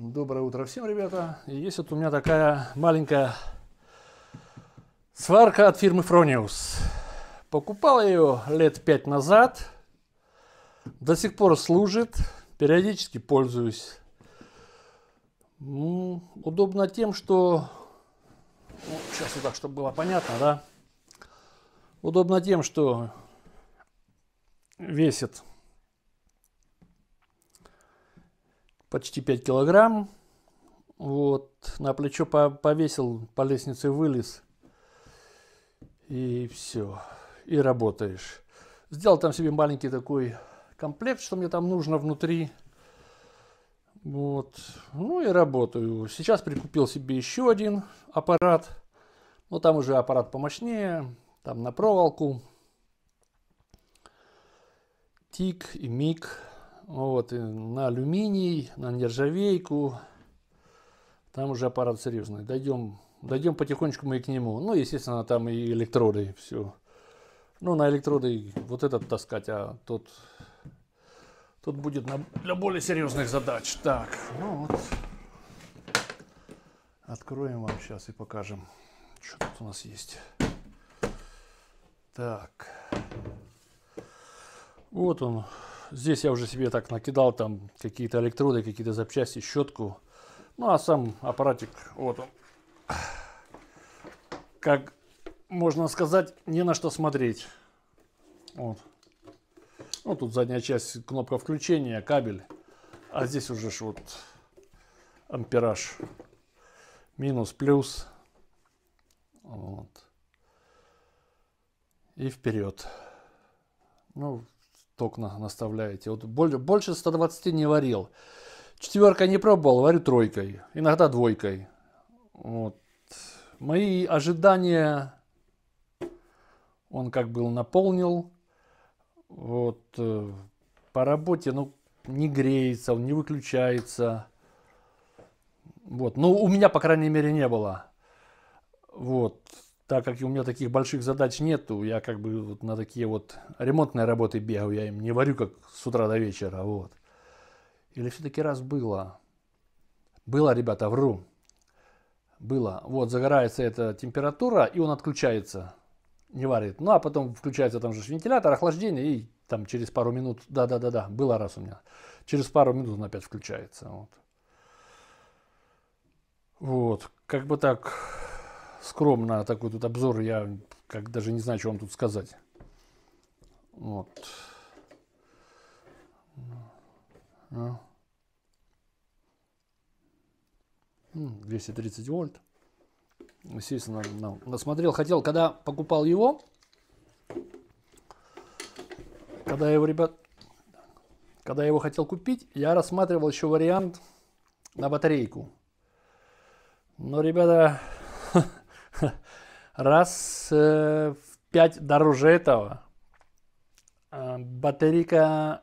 Доброе утро всем, ребята. И есть вот у меня такая маленькая сварка от фирмы Fronius. Покупал ее лет 5 назад. До сих пор служит. Периодически пользуюсь. Удобно тем, что... сейчас вот так, чтобы было понятно, да? Удобно тем, что весит почти 5 килограмм. Вот. На плечо повесил, по лестнице вылез. И все. И работаешь. Сделал там себе маленький такой комплект, что мне там нужно внутри. Вот. Ну и работаю. Сейчас прикупил себе еще один аппарат. Но там уже аппарат помощнее. Там на проволоку. Тик и миг. Вот, и на алюминий, на нержавейку. Там уже аппарат серьезный. Дойдем потихонечку мы и к нему. Ну, естественно, там и электроды, все. Ну, на электроды вот этот таскать, а тут будет для более серьезных задач. Так, ну вот. Откроем вам сейчас и покажем, что тут у нас есть. Так. Вот он. Здесь я уже себе так накидал там какие-то электроды, какие-то запчасти, щетку. Ну, а сам аппаратик, вот он. Как можно сказать, не на что смотреть. Вот. Ну, тут задняя часть, кнопка включения, кабель. А здесь уже вот ампераж. Минус, плюс. Вот. И вперед. Ну, ток наставляете. Вот больше 120 не варил. Четверкой не пробовал, варю тройкой. Иногда двойкой. Вот. Мои ожидания он как был наполнил. Вот. По работе, ну, не греется, он не выключается. Вот. Ну, у меня, по крайней мере, не было. Вот. Так как у меня таких больших задач нету, я как бы вот на такие вот ремонтные работы бегаю, я им не варю как с утра до вечера, вот. Или все-таки раз было? Было, ребята, вру. Было. Вот, загорается эта температура, и он отключается, не варит. Ну, а потом включается там же вентилятор, охлаждение, и там через пару минут, да, было раз у меня. Через пару минут он опять включается, вот. Вот, как бы так... Скромно такой тут обзор, я как даже не знаю, что вам тут сказать. Вот. 230 вольт. Естественно, насмотрел, хотел, когда покупал его, когда я его хотел купить, я рассматривал еще вариант на батарейку. Но, ребята... Раз в 5 дороже этого. Батарейка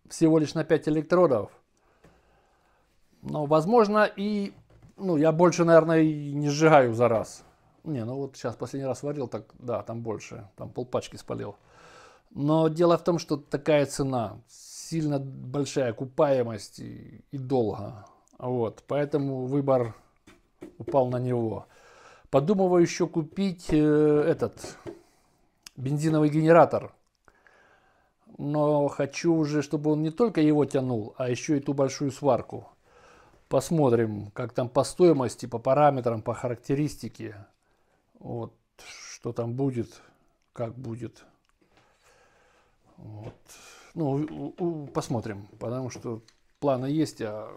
всего лишь на 5 электродов. Но, возможно, и... Ну, я больше, наверное, и не сжигаю за раз. Не, ну вот сейчас последний раз варил, так, да, там больше. Там полпачки спалил. Но дело в том, что такая цена. Сильно большая окупаемость и долго. Вот, поэтому выбор упал на него. Подумываю еще купить этот бензиновый генератор. Но хочу уже, чтобы он не только его тянул, а еще и ту большую сварку. Посмотрим, как там по стоимости, по параметрам, по характеристике. Вот, что там будет, как будет. Вот. Ну, посмотрим, потому что планы есть, а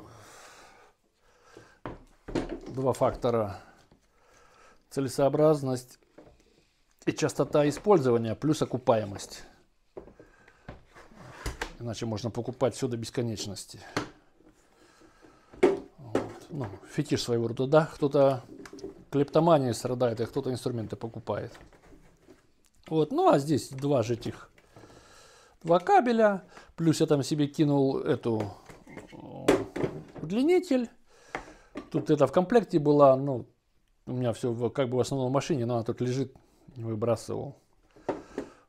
два фактора. Целесообразность и частота использования плюс окупаемость. Иначе можно покупать все до бесконечности. Вот. Ну, фетиш своего рода, да? Кто-то клептоманией страдает, а кто-то инструменты покупает. Вот. Ну а здесь два кабеля. Плюс я там себе кинул эту удлинитель. Тут это в комплекте была, ну, у меня все как бы в основном в машине, но она тут лежит, не выбрасывал.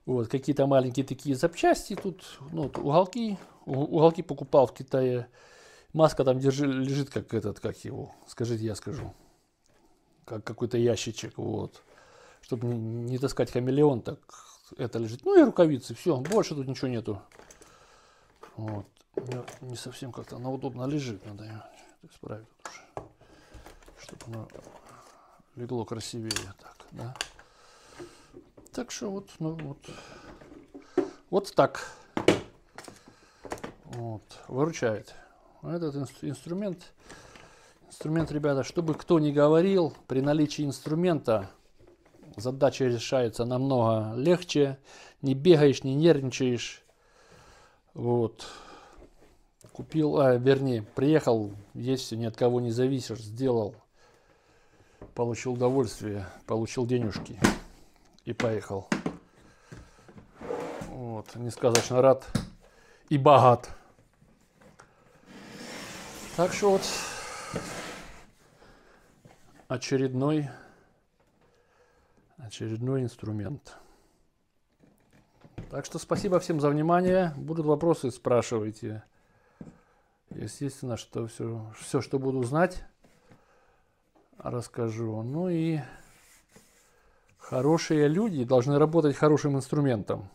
Вот, какие-то маленькие такие запчасти тут, ну, уголки покупал в Китае. Маска там лежит, как этот, как его, скажите, я скажу. Как какой-то ящичек, вот. Чтобы не таскать хамелеон, так это лежит. Ну и рукавицы, все, больше тут ничего нету. Вот. Не совсем как-то она удобно лежит, надо ее исправить уже, чтобы она легло красивее, так, да. Так что вот, ну вот так. Вот, выручает. Этот инструмент, ребята, чтобы кто ни говорил, при наличии инструмента задача решается намного легче, не бегаешь, не нервничаешь. Вот. Купил, вернее, приехал, есть, ни от кого не зависишь, сделал, получил удовольствие, получил денежки и поехал. Вот, несказочно рад и богат. Так что вот очередной инструмент. Так что спасибо всем за внимание. Будут вопросы, спрашивайте. Естественно, что все, что буду знать, расскажу. Ну и хорошие люди должны работать хорошим инструментом.